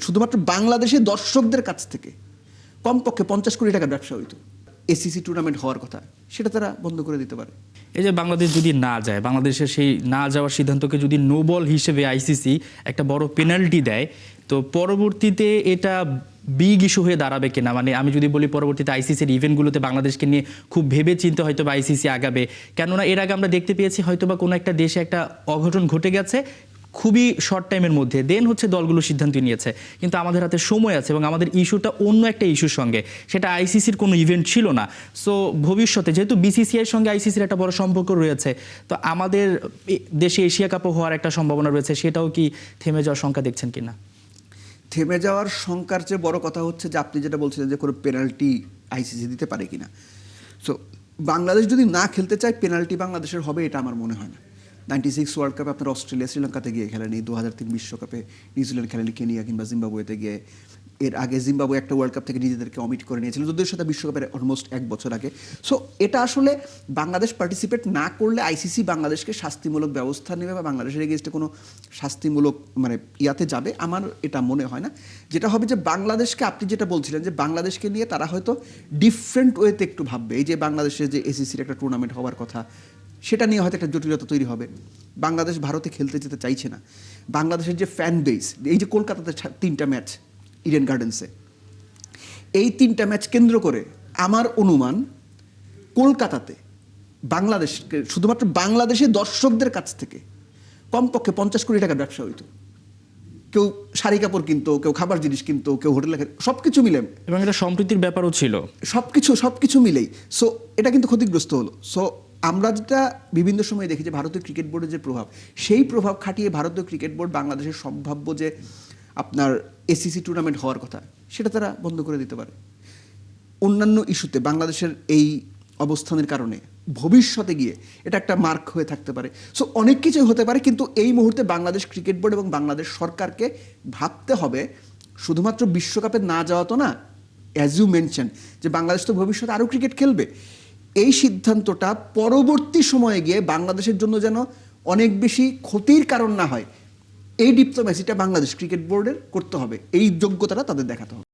শুধুমাত্র বাংলাদেশের দর্শকদের কাছ থেকে কমপক্ষে 50 কোটি টাকার ব্যবসা হইতো। এসিসি টুর্নামেন্ট হওয়ার কথা, সেটা তারা বন্ধ করে দিতে পারে। এই যে বাংলাদেশ যদি না যায়, বাংলাদেশের সেই না যাওয়ার সিদ্ধান্তকে যদি নো বল হিসেবে আইসিসি একটা বড় পেনাল্টি দেয়, তো পরবর্তীতে এটা বিগ ইস্যু হয়ে দাঁড়াবে কিনা? মানে আমি যদি বলি পরবর্তীতে আইসিসির ইভেন্টগুলোতে বাংলাদেশকে নিয়ে খুব ভেবে চিন্তে হয়তো বা আইসিসি আগাবে, কেননা এর আগে আমরা দেখতে পেয়েছি হয়তো বা কোনো একটা দেশে একটা অঘটন ঘটে গেছে খুবই শর্ট টাইমের মধ্যে, দেন হচ্ছে দলগুলো সিদ্ধান্ত নিয়েছে, কিন্তু আমাদের হাতে সময় আছে এবং আমাদের ইস্যুটা অন্য একটা ইস্যুর সঙ্গে, সেটা আইসিসির কোনো ইভেন্ট ছিল না। সো ভবিষ্যতে যেহেতু বিসিসিআইয়ের সঙ্গে আইসিসির একটা বড় সম্পর্ক রয়েছে, তো আমাদের দেশে এশিয়া কাপও হওয়ার একটা সম্ভাবনা রয়েছে, সেটাও কি থেমে যাওয়ার শঙ্কা দেখছেন কিনা? থেমে যাওয়ার শঙ্কার চেয়ে বড় কথা হচ্ছে যে আপনি যেটা বলছিলেন যে কোনো পেনাল্টি আইসিসি দিতে পারে কিনা। সো বাংলাদেশ যদি না খেলতে চায়, পেনাল্টি বাংলাদেশের হবে এটা আমার মনে হয় না। 96 ওয়ার্ল্ড কাপে আপনার অস্ট্রেলিয়া শ্রীলঙ্কাতে গিয়ে খেলেনি, 2003 বিশ্বকাপে নিউজিল্যান্ড খেলেনি, কেনিয়া কিংবা জিম্বাবুয়েতে গিয়ে। এর আগে জিম্বাবুয়ে একটা ওয়ার্ল্ড কাপ থেকে নিজেদেরকে অমিট করে নিয়েছিল, যদিও সাথে বিশ্বকাপের অলমোস্ট 1 বছর আগে। সো এটা আসলে বাংলাদেশ পার্টিসিপেট না করলে আইসিসি বাংলাদেশকে শাস্তিমূলক ব্যবস্থা নেবে বা বাংলাদেশের এগেইনস্টে কোনো শাস্তিমূলক মানে ইয়াতে যাবে, আমার এটা মনে হয় না। যেটা হবে যে বাংলাদেশকে, আপনি যেটা বলছিলেন যে বাংলাদেশকে নিয়ে তারা হয়তো ডিফারেন্ট ওয়েতে একটু ভাববে। এই যে বাংলাদেশের যে এসিসির একটা টুর্নামেন্ট হওয়ার কথা, সেটা নিয়ে হয়তো একটা জটিলতা তৈরি হবে। বাংলাদেশ ভারতে খেলতে যেতে চাইছে না। বাংলাদেশের যে ফ্যান বেস, এই যে কলকাতাতে 3টা ম্যাচ ইডেন গার্ডেন্সে, এই 3টা ম্যাচ কেন্দ্র করে আমার অনুমান কলকাতাতে বাংলাদেশকে শুধুমাত্র বাংলাদেশের দর্শকদের কাছ থেকে কমপক্ষে 50 কোটি টাকার ব্যবসা হইতো। কেউ শাড়ি কাপড় কিনতো, কেউ খাবার জিনিস কিনতো, কেউ হোটেলে, সব কিছু মিলে, এবং এটা সম্প্রীতির ব্যাপারও ছিল, সব কিছু মিলেই। সো এটা কিন্তু ক্ষতিগ্রস্ত হলো। সো আমরা যেটা বিভিন্ন সময় দেখি যে ভারতীয় ক্রিকেট বোর্ডের যে প্রভাব, সেই প্রভাব খাটিয়ে ভারতীয় ক্রিকেট বোর্ড বাংলাদেশের সম্ভাব্য যে আপনার এসিসি টুর্নামেন্ট হওয়ার কথা, সেটা তারা বন্ধ করে দিতে পারে। অন্যান্য ইস্যুতে বাংলাদেশের এই অবস্থানের কারণে ভবিষ্যতে গিয়ে এটা একটা মার্ক হয়ে থাকতে পারে। সো অনেক কিছুই হতে পারে, কিন্তু এই মুহূর্তে বাংলাদেশ ক্রিকেট বোর্ড এবং বাংলাদেশ সরকারকে ভাবতে হবে শুধুমাত্র বিশ্বকাপে না যাওয়া তো না, অ্যাজ ইউ মেনশন যে বাংলাদেশ তো ভবিষ্যতে আরও ক্রিকেট খেলবে, এই সিদ্ধান্তটা পরবর্তী সময়ে গিয়ে বাংলাদেশের জন্য যেন অনেক বেশি ক্ষতির কারণ না হয়, এই ডিপ্লোম্যাসিটা বাংলাদেশ ক্রিকেট বোর্ডের করতে হবে, এই যোগ্যতাটা তাদের দেখাতে হবে।